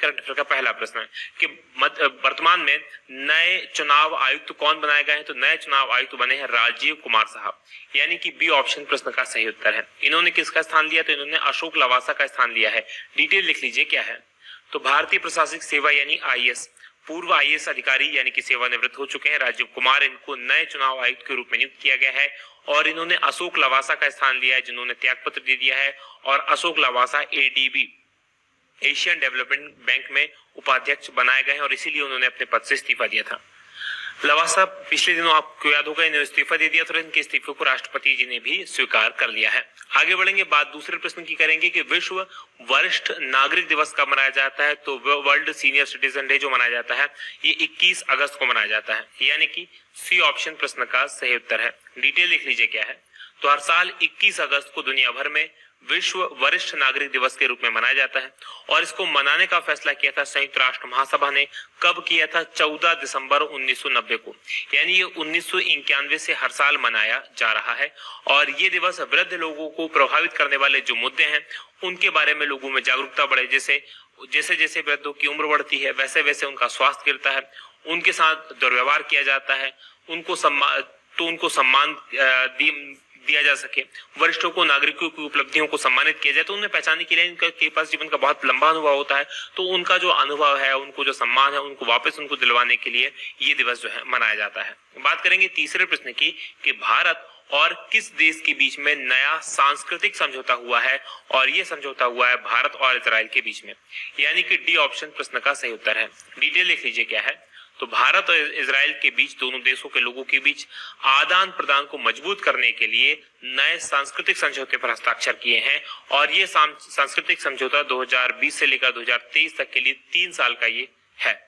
Current affair का पहला प्रश्न है कि वर्तमान में नए चुनाव आयुक्त कौन बनाए गए हैं, तो नए चुनाव आयुक्त बने हैं राजीव कुमार साहब, यानी कि बी ऑप्शन प्रश्न का सही उत्तर है। इन्होंने किसका स्थान लिया, तो इन्होंने अशोक लवासा का स्थान लिया है। डिटेल लिख लीजिए क्या है, तो भारतीय प्रशासनिक सेवा यानी आईएएस, पूर्व आईएएस अधिकारी यानी कि सेवानिवृत्त हो चुके हैं राजीव कुमार, इनको नए चुनाव आयुक्त के रूप में नियुक्त किया गया है। और इन्होंने अशोक लवासा का स्थान लिया है जिन्होंने त्यागपत्र दे दिया है, और Ashok Lavasa ADB Asian development bank में उपाध्यक्ष बनाए गए हैं और इसीलिए उन्होंने अपने पद से इस्तीफा दिया था। लवासा पिछले दिनों आपको याद होगा इन्होंने इस्तीफा दे दिया था, इनके इस्तीफे को राष्ट्रपति जी ने भी स्वीकार कर लिया है। आगे बढ़ेंगे, बात दूसरे प्रश्न की करेंगे कि विश्व वरिष्ठ नागरिक दिवस कब मनाया जाता है, तो वर्ल्ड सीनियर सिटीजन डे जो मनाया जाता है ये 21 अगस्त को मनाया जाता है, यानी कि सी ऑप्शन प्रश्न का सही उत्तर है। डिटेल लिख लीजिए क्या है, तो हर साल 21 अगस्त को दुनिया भर में विश्व वरिष्ठ नागरिक दिवस के रूप में मनाया जाता है और इसको मनाने का फैसला किया था संयुक्त राष्ट्र महासभा ने। कब किया था, 14 दिसंबर 1990 को, यानी ये 1991 से हर साल मनाया जा रहा है। और ये दिवस वृद्ध लोगों को प्रभावित करने वाले जो मुद्दे हैं उनके बारे में लोगों में जागरूकता बढ़े, जैसे जैसे वृद्धों की उम्र बढ़ती है वैसे वैसे उनका स्वास्थ्य गिरता है, उनके साथ दुर्व्यवहार किया जाता है, उनको सम्मान दिया जा सके, वरिष्ठों को नागरिकों की उपलब्धियों को सम्मानित किया जाए, तो उन्हें पहचानने के लिए इनके पास जीवन का बहुत लंबा अनुभव होता है, तो उनका जो अनुभव है, उनको जो सम्मान है, उनको वापस उनको दिलवाने के लिए ये दिवस जो है मनाया जाता है। बात करेंगे तीसरे प्रश्न की कि भारत और किस देश के बीच में नया सांस्कृतिक समझौता हुआ है, और ये समझौता हुआ है भारत और इजराइल के बीच में, यानी कि डी ऑप्शन प्रश्न का सही उत्तर है। डिटेल लिख लीजिए क्या है, तो भारत और इजराइल के बीच, दोनों देशों के लोगों के बीच आदान प्रदान को मजबूत करने के लिए नए सांस्कृतिक समझौते पर हस्ताक्षर किए हैं, और ये सांस्कृतिक समझौता 2020 से लेकर 2023 तक के लिए 3 साल का ये है।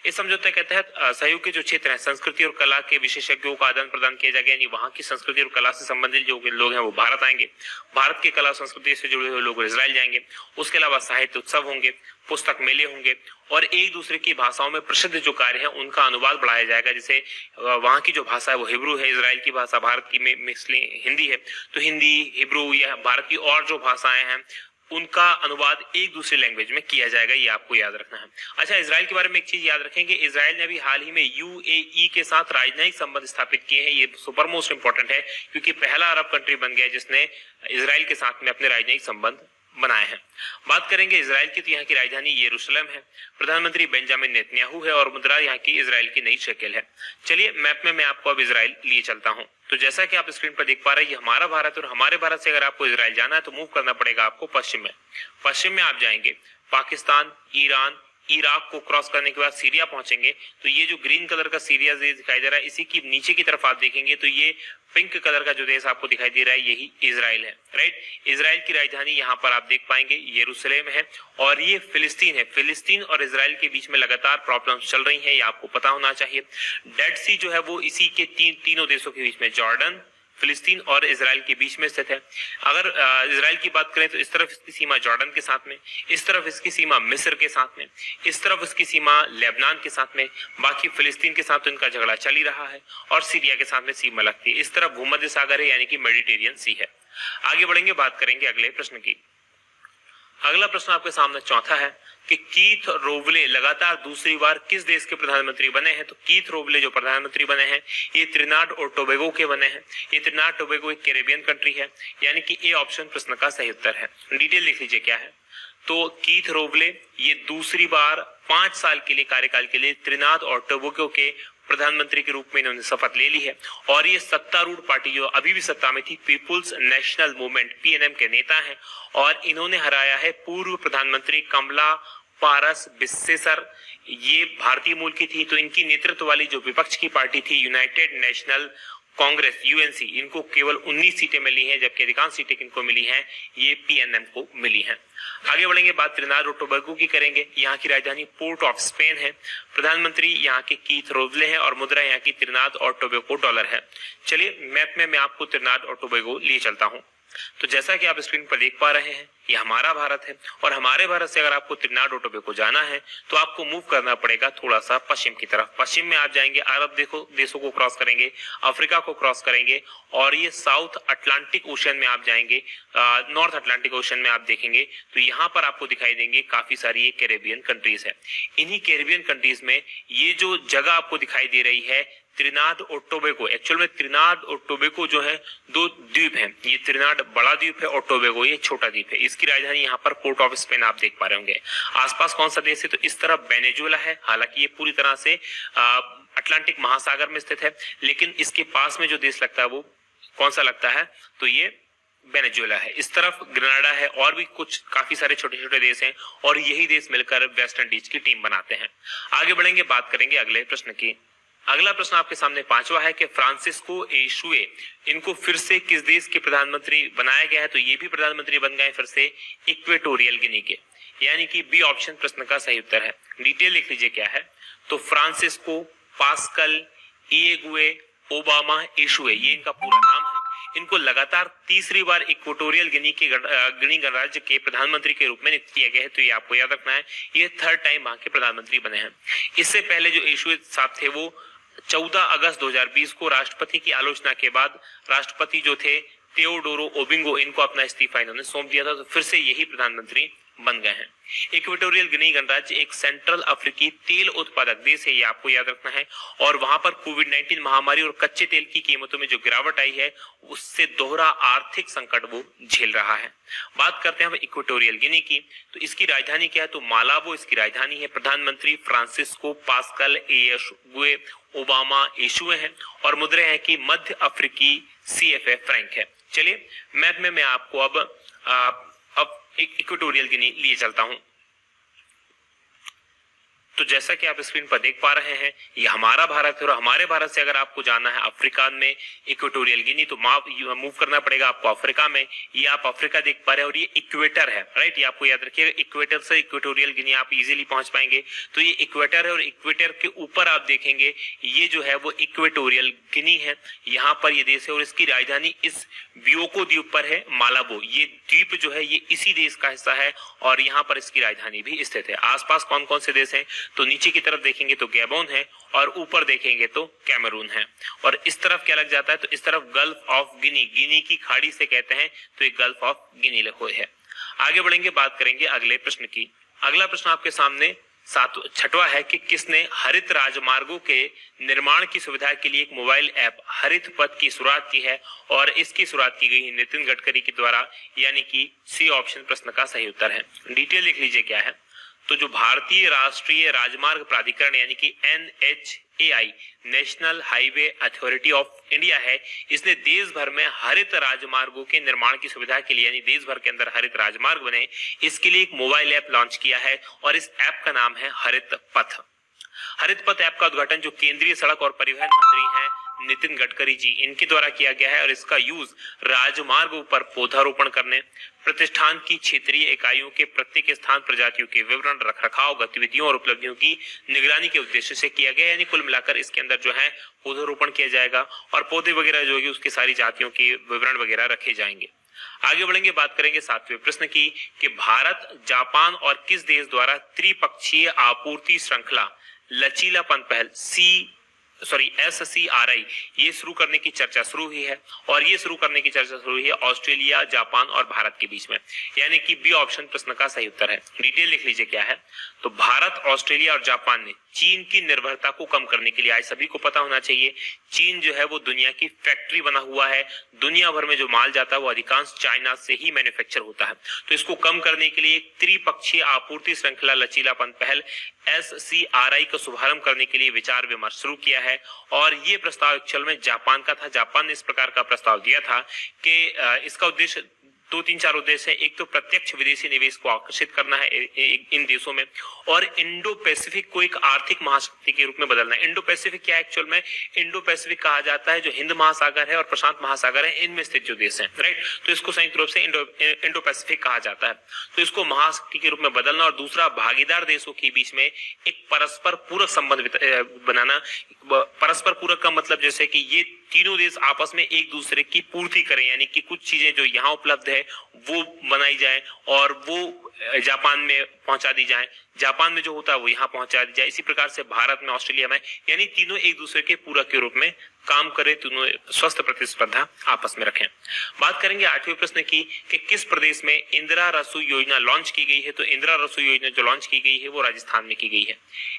इस समझौते के तहत सहयोग के जो क्षेत्र हैं, संस्कृति और कला के विशेषज्ञों का आदान प्रदान किया जाएगा, यानी वहां की संस्कृति और कला से संबंधित जो लोग हैं वो भारत आएंगे, भारत की कला संस्कृति से जुड़े हुए लोग इजराइल जाएंगे। उसके अलावा साहित्य उत्सव होंगे, पुस्तक मेले होंगे, और एक दूसरे की भाषाओं में प्रसिद्ध जो कार्य हैं उनका अनुवाद बढ़ाया जाएगा। जैसे वहां की जो भाषा है वो हिब्रू है, इजराइल की भाषा भारत की में हिंदी है, तो हिंदी, हिब्रू या भारत की और जो भाषाएं हैं उनका अनुवाद एक दूसरे लैंग्वेज में किया जाएगा, ये आपको याद रखना है। अच्छा, इजराइल के बारे में एक चीज याद रखेंगे, इजराइल ने अभी हाल ही में यूएई के साथ राजनयिक संबंध स्थापित किए हैं। ये सुपर मोस्ट इंपॉर्टेंट है क्योंकि पहला अरब कंट्री बन गया जिसने इजराइल के साथ में अपने राजनयिक संबंध बनाए हैं। बात करेंगे इजराइल की, तो यहाँ की राजधानी यरूशलेम है, प्रधानमंत्री बेंजामिन नेतन्याहू है और मुद्रा यहाँ की इजराइल की नई शेकेल है। चलिए मैप में मैं आपको अब इजराइल लिए चलता हूँ। तो जैसा कि आप स्क्रीन पर देख पा रहे हैं ये हमारा भारत, और हमारे भारत से अगर आपको इजराइल जाना है तो मूव करना पड़ेगा आपको पश्चिम में। पश्चिम में आप जाएंगे, पाकिस्तान, ईरान, इराक को क्रॉस करने के बाद सीरिया पहुंचेंगे, तो ये जो ग्रीन कलर का सीरिया दिखाई दे रहा है, इसी की नीचे की तरफ आप देखेंगे तो ये पिंक कलर का जो देश आपको दिखाई दे रहा है यही इजराइल है, राइट। इजराइल की राजधानी यहाँ पर आप देख पाएंगे यरूशलेम है, और ये फिलिस्तीन है। फिलिस्तीन और इजराइल के बीच में लगातार प्रॉब्लम्स चल रही हैं, ये आपको पता होना चाहिए। डेड सी जो है वो इसी के तीनों देशों के बीच में, जॉर्डन, फिलिस्तीन और इजराइल के बीच में स्थित है। अगर इजराइल की बात करें तो इस तरफ इसकी सीमा जॉर्डन के साथ में, इस तरफ इसकी सीमा मिस्र के साथ में, इस तरफ इसकी सीमा लेबनान के साथ में, बाकी फिलिस्तीन के साथ तो इनका झगड़ा चल ही रहा है, और सीरिया के साथ में सीमा लगती है। इस तरफ भूमध्य सागर है यानी कि मेडिटेरियन सी है। आगे बढ़ेंगे, बात करेंगे अगले प्रश्न की। अगला प्रश्न आपके सामने चौथा है कि कीथ रोवले लगातार दूसरी बार किस देश के प्रधानमंत्री बने हैं। तो कीथ रोवले जो प्रधानमंत्री बने हैं ये त्रिनाड और टोबैगो के बने हैं। ये त्रिनाड टोबैगो एक कैरेबियन कंट्री है, यानी कि ए ऑप्शन प्रश्न का सही उत्तर है। डिटेल लिख लीजिए क्या है, तो कीथ रोवले ये दूसरी बार 5 साल के लिए कार्यकाल के लिए त्रिनाद और टोबैगो के प्रधानमंत्री के रूप में इन्होंने शपथ ले ली है, और ये सत्तारूढ़ पार्टी जो अभी भी सत्ता में थी, पीपुल्स नेशनल मूवमेंट पीएनएम के नेता हैं, और इन्होंने हराया है पूर्व प्रधानमंत्री कमला पारस बिस्सेसर। ये भारतीय मूल की थी, तो इनकी नेतृत्व वाली जो विपक्ष की पार्टी थी यूनाइटेड नेशनल कांग्रेस यूएनसी, इनको केवल 19 सीटें मिली हैं, जबकि अधिकांश सीटें किनको मिली हैं, ये पीएनएम को मिली हैं। आगे बढ़ेंगे, बात त्रिनाद और टोबैगो की करेंगे। यहाँ की राजधानी पोर्ट ऑफ स्पेन है, प्रधानमंत्री यहाँ के कीथ रोवले हैं, और मुद्रा यहाँ की त्रिनाद और टोबैगो डॉलर है। चलिए मैप में मैं आपको त्रिनाद और टोबैगो लिए चलता हूँ। तो जैसा कि आप स्क्रीन पर देख पा रहे हैं, ये हमारा भारत है और हमारे भारत से अगर आपको त्रिनाद और टोबैगो जाना है तो आपको मूव करना पड़ेगा थोड़ा सा पश्चिम की तरफ। पश्चिम में आप जाएंगे, अरब देशों को क्रॉस करेंगे, अफ्रीका को क्रॉस करेंगे और ये साउथ अटलांटिक ओशन में आप जाएंगे, नॉर्थ अटलांटिक ओशन में आप देखेंगे तो यहाँ पर आपको दिखाई देंगे काफी सारी ये कैरेबियन कंट्रीज है। इन्हीं कैरेबियन कंट्रीज में ये जो जगह आपको दिखाई दे रही है त्रिनाद और टोबैगो, एक्चुअल में त्रिनाद और टोबैगो जो है दो द्वीप हैं। ये त्रिनाद बड़ा द्वीप है और टोबैगो ये छोटा द्वीप है। इसकी राजधानी यहाँ पर पोर्ट ऑफ स्पेन आप देख पा रहे होंगे। आसपास कौन सा देश है, तो इस तरफ वेनेजुएला है। हालांकि ये पूरी तरह से अटलांटिक महासागर में स्थित है, लेकिन इसके पास में जो देश लगता है वो कौन सा लगता है, तो ये वेनेजुएला है। इस तरफ ग्रेनाडा है और भी कुछ काफी सारे छोटे छोटे देश हैं और यही देश मिलकर वेस्ट इंडीज की टीम बनाते हैं। आगे बढ़ेंगे, बात करेंगे अगले प्रश्न की। अगला प्रश्न आपके सामने पांचवा है कि फ्रांसिस्को एशुए, इनको फिर से किस देश के प्रधानमंत्री बनाया गया है, तो ये भी प्रधानमंत्री बन गए फिर से इक्वेटोरियल गिनी के, यानी कि बी ऑप्शन प्रश्न का सही उत्तर है। डिटेल लिख लीजिए क्या है, तो फ्रांसिस्को पास्कल इएगुए ओबामा एशुए, ये इनका पूरा नाम है। इनको लगातार तीसरी बार इक्वेटोरियल गिनी गणराज्य के प्रधानमंत्री के रूप में नियुक्त किया गया है, तो ये आपको याद रखना है, ये थर्ड टाइम वहां के प्रधानमंत्री बने हैं। इससे पहले जो एशुए साहब थे वो 14 अगस्त 2020 को राष्ट्रपति की आलोचना के बाद राष्ट्रपति जो थे तेओडोरो ओबिंगो, इनको अपना इस्तीफा इन्होंने सौंप दिया था, तो फिर से यही प्रधानमंत्री बन गए हैं। इक्वेटोरियल गिनी गणराज्य एक सेंट्रल अफ्रीकी तेल उत्पादक देश है, ये आपको याद रखना है, और वहां पर कोविड-19 महामारी और कच्चे तेल की कीमतों में जो गिरावट आई है उससे दोहरा आर्थिक संकट वो झेल रहा है। बात करते हैं इक्वेटोरियल गिनी की, तो इसकी राजधानी क्या है, तो मालाबो इसकी राजधानी है। प्रधानमंत्री फ्रांसिस्को पास्कल एशुए ओबामा एशुए हैं और मुद्रा है कि मध्य अफ्रीकी CFA फ्रैंक है। चलिए मैप में मैं आपको अब इक्वेटोरियल गिनी लिए चलता हूं। तो जैसा कि आप स्क्रीन पर देख पा रहे हैं, ये हमारा भारत है और हमारे भारत से अगर आपको जाना है अफ्रीका में इक्वेटोरियल गिनी तो मूव करना पड़ेगा आपको अफ्रीका में। ये आप अफ्रीका देख पा रहे हैं और ये इक्वेटर है, राइट, ये आपको याद रखिएगा। इक्वेटर से इक्वेटोरियल गिनी आप इजीली पहुंच पाएंगे, तो ये इक्वेटर है और इक्वेटर के ऊपर आप देखेंगे ये जो है वो इक्वेटोरियल गिनी है। यहाँ पर ये देश है और इसकी राजधानी इस बियोको द्वीप पर है, मालाबो। ये द्वीप जो है ये इसी देश का हिस्सा है और यहाँ पर इसकी राजधानी भी स्थित है। आसपास कौन कौन से देश हैं, तो नीचे की तरफ देखेंगे तो गैबोन है और ऊपर देखेंगे तो कैमरून है। और इस तरफ क्या लग जाता है, तो इस तरफ गल्फ ऑफ गिनी, गिनी की खाड़ी से कहते हैं, तो ये गल्फ ऑफ गिनी है। आगे बढ़ेंगे, बात करेंगे अगले प्रश्न की। अगला प्रश्न आपके सामने छठवा है कि किसने हरित राजमार्गों के निर्माण की सुविधा के लिए एक मोबाइल ऐप हरित पथ की शुरुआत की है, और इसकी शुरुआत की गई नितिन गडकरी के द्वारा, यानी कि सी ऑप्शन प्रश्न का सही उत्तर है। डिटेल लिख लीजिए क्या है, तो जो भारतीय राष्ट्रीय राजमार्ग प्राधिकरण यानी कि NHAI national highway authority of India है, इसने देश भर में हरित राजमार्गों के निर्माण की सुविधा के लिए, यानी देश भर के अंदर हरित राजमार्ग बने, इसके लिए एक मोबाइल ऐप लॉन्च किया है और इस ऐप का नाम है हरित पथ। हरित पथ ऐप का उद्घाटन जो केंद्रीय सड़क और परिवहन मंत्री हैं नितिन गडकरी जी, इनके द्वारा किया गया है और इसका यूज राजमार्गों पर पौधारोपण करने, प्रतिष्ठान की क्षेत्रीय इकाइयों के प्रत्येक स्थान प्रजातियों के विवरण, रखरखाव गतिविधियों और उपलब्धियों की निगरानी के उद्देश्य से किया गया। यानी कुल मिलाकर इसके अंदर जो है पौधारोपण किया जाएगा और पौधे वगैरह जो है उसकी सारी जातियों के विवरण वगैरह रखे जाएंगे। आगे बढ़ेंगे, बात करेंगे सातवें प्रश्न की कि भारत, जापान और किस देश द्वारा त्रिपक्षीय आपूर्ति श्रृंखला लचीलापन पहल SCRI ये शुरू करने की चर्चा शुरू हुई है, और ये शुरू करने की चर्चा शुरू हुई है ऑस्ट्रेलिया, जापान और भारत के बीच में, यानी कि बी ऑप्शन प्रश्न का सही उत्तर है। डिटेल लिख लीजिए क्या है, तो भारत, ऑस्ट्रेलिया और जापान ने चीन की निर्भरता को कम करने के लिए, आज सभी को पता होना चाहिए चीन जो है वो दुनिया की फैक्ट्री बना हुआ है, दुनिया भर में जो माल जाता है वो अधिकांश चाइना से ही मैन्युफैक्चर होता है, तो इसको कम करने के लिए एक त्रिपक्षीय आपूर्ति श्रृंखला लचीलापन पहल SCRI का शुभारंभ करने के लिए विचार विमर्श शुरू किया है। और ये प्रस्ताव एक्चुअल में जापान का था। जापान ने इस प्रकार का प्रस्ताव दिया था कि इसका उद्देश्य 2-3-4 उद्देश्य है। एक तो प्रत्यक्ष विदेशी निवेश को आकर्षित करना है इन देशों में, और इंडो पैसिफिक को एक आर्थिक महाशक्ति के रूप में बदलना है। इंडो पैसिफिक क्या है, एक्चुअल में इंडो पैसिफिक कहा जाता है जो हिंद महासागर है और प्रशांत महासागर है, इनमें स्थित जो देश हैं, राइट, तो इसको संयुक्त रूप से इंडो पैसिफिक कहा जाता है। तो इसको महाशक्ति के रूप में बदलना, और दूसरा भागीदार देशों के बीच में एक परस्पर पूरक संबंध बनाना। परस्पर पूरक का मतलब जैसे कि ये तीनों देश आपस में एक दूसरे की पूर्ति करें, यानी कि कुछ चीजें जो यहाँ उपलब्ध है वो बनाई जाए और वो जापान में पहुंचा दी जाए, जापान में जो होता है वो यहाँ पहुंचा दी जाए। इसी प्रकार से भारत में, ऑस्ट्रेलिया में, यानी तीनों एक दूसरे के पूरक के रूप में काम करें, तीनों स्वस्थ प्रतिस्पर्धा आपस में रखें। बात करेंगे 8वें प्रश्न की कि किस प्रदेश में इंदिरा रसोई योजना लॉन्च की गई है। तो इंदिरा रसोई योजना जो लॉन्च की गई है वो राजस्थान में की गई है,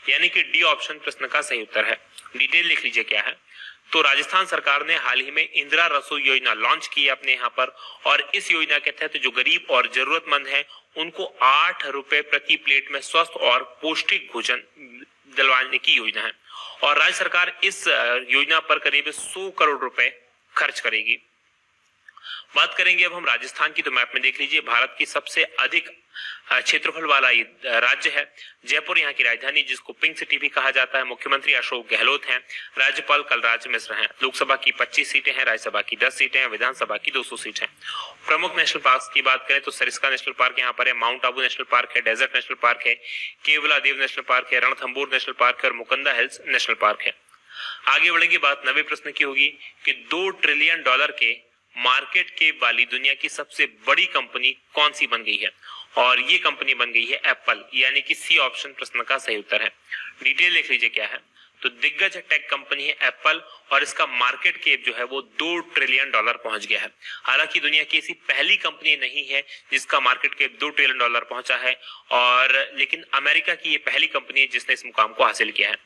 यानी कि डी ऑप्शन प्रश्न का सही उत्तर है। डिटेल लिख लीजिए क्या है। तो राजस्थान सरकार ने हाल ही में इंदिरा रसोई योजना लॉन्च की है अपने यहाँ पर, और इस योजना के तहत जो गरीब और जरूरतमंद है उनको 8 रुपए प्रति प्लेट में स्वस्थ और पौष्टिक भोजन दिलवाने की योजना है, और राज्य सरकार इस योजना पर करीब 100 करोड़ रुपए खर्च करेगी। बात करेंगे अब हम राजस्थान की, तो मैप में देख लीजिए भारत की सबसे अधिक क्षेत्रफल वाला ये राज्य है। जयपुर यहाँ की राजधानी, जिसको पिंक सिटी भी कहा जाता है। मुख्यमंत्री अशोक गहलोत हैं, राज्यपाल कलराज मिश्र हैं। लोकसभा की 25 सीटें हैं, राज्यसभा की 10 सीटें हैं, विधानसभा की 200 सीट हैं। प्रमुख नेशनल पार्क की बात करें तो सरिस्का नेशनल पार्क यहाँ पर है, माउंट आबू नेशनल पार्क है, डेजर्ट नेशनल पार्क है, केवलादेव नेशनल पार्क है, रणथंबोर नेशनल पार्क है और मुकुंदा हिल्स नेशनल पार्क है। आगे बढ़ेंगे, बात 90 प्रश्न की होगी कि $2 ट्रिलियन के मार्केट के वाली दुनिया की सबसे बड़ी कंपनी कौन सी बन गई है, और ये कंपनी बन गई है एप्पल, यानी कि सी ऑप्शन प्रश्न का सही उत्तर है। डिटेल लिख लीजिए क्या है। तो दिग्गज टेक कंपनी है एप्पल, और इसका मार्केट कैप जो है वो $2 ट्रिलियन पहुंच गया है। हालांकि दुनिया की ऐसी पहली कंपनी नहीं है जिसका मार्केट कैप $2 ट्रिलियन पहुंचा है, और लेकिन अमेरिका की ये पहली कंपनी है जिसने इस मुकाम को हासिल किया है।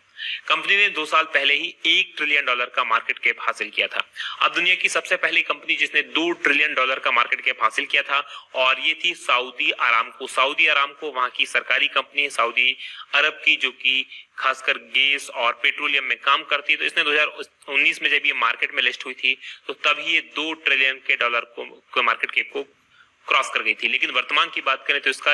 कंपनी ने 2 साल पहले ही $1 ट्रिलियन का मार्केट कैप हासिल किया था। अब दुनिया की सबसे पहली कंपनी जिसने $2 ट्रिलियन का मार्केट कैप हासिल किया था, और ये थी सऊदी अरामको। सऊदी अरामको वहां की सरकारी कंपनी है सऊदी अरब की, जो कि खासकर गैस और पेट्रोलियम में काम करती है। तो इसने 2019 में जब ये मार्केट में लिस्ट हुई थी तो तभी ये $2 ट्रिलियन को मार्केट कैप को क्रॉस कर गई थी। लेकिन वर्तमान की बात करें तो इसका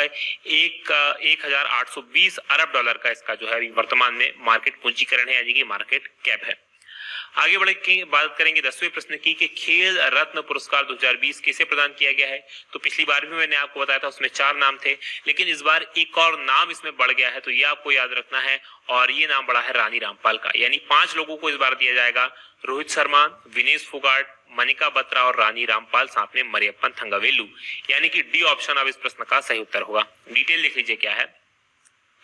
1820 अरब डॉलर का इसका जो है वर्तमान में मार्केट पूंजीकरण है, यानी कि मार्केट कैप है। आगे बढ़ के बात करेंगे 10वें प्रश्न की कि खेल रत्न पुरस्कार 2020 किसे प्रदान किया गया है। तो पिछली बार भी मैंने आपको बताया था, उसमें 4 नाम थे, लेकिन इस बार एक और नाम इसमें बढ़ गया है, तो ये आपको याद रखना है, और ये नाम बढ़ा है रानी रामपाल का। यानी 5 लोगों को इस बार दिया जाएगा, रोहित शर्मा, विनेश फोगाट, मनिका बत्रा और रानी रामपाल, साथ में मरियप्पन थंगावेलु, यानी कि डी ऑप्शन अब इस प्रश्न का सही उत्तर होगा। डिटेल लिख लीजिए क्या है।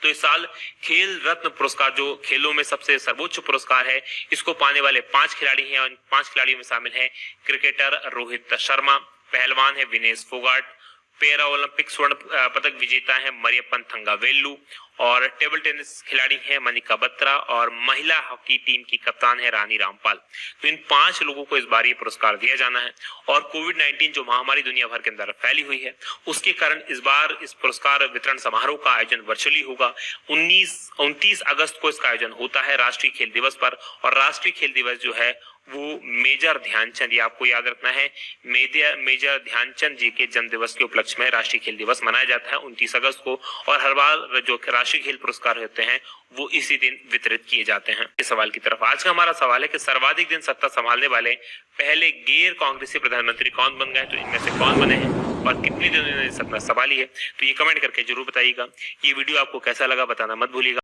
तो इस साल खेल रत्न पुरस्कार जो खेलों में सबसे सर्वोच्च पुरस्कार है, इसको पाने वाले 5 खिलाड़ी हैं, और 5 खिलाड़ियों में शामिल हैं क्रिकेटर रोहित शर्मा, पहलवान है विनेश फोगाट, पैरा ओलंपिक स्वर्ण पदक विजेता है मरियप्पन थंगावेलु, और टेबल टेनिस खिलाड़ी है मनिका बत्रा, और महिला हॉकी टीम की कप्तान है रानी रामपाल। तो इन 5 लोगों को इस बार ये पुरस्कार दिया जाना है। और कोविड-19 जो महामारी दुनिया भर के अंदर फैली हुई है, उसके कारण इस बार इस पुरस्कार वितरण समारोह का आयोजन वर्चुअली होगा। 29 अगस्त को इसका आयोजन होता है राष्ट्रीय खेल दिवस पर, और राष्ट्रीय खेल दिवस जो है वो मेजर ध्यानचंद, ये आपको याद रखना है, मेजर ध्यानचंद जी के जन्म दिवस के उपलक्ष्य में राष्ट्रीय खेल दिवस मनाया जाता है 29 अगस्त को। और हर बार जो राष्ट्रीय खेल पुरस्कार होते हैं वो इसी दिन वितरित किए जाते हैं। इस सवाल की तरफ आज का हमारा सवाल है कि सर्वाधिक दिन सत्ता संभालने वाले पहले गैर कांग्रेसी प्रधानमंत्री कौन बन गए। तो इनमें से कौन बने हैं और कितने दिन इन्होंने सत्ता संभाली है, तो ये कमेंट करके जरूर बताइएगा। ये वीडियो आपको कैसा लगा बताना मत भूलिएगा।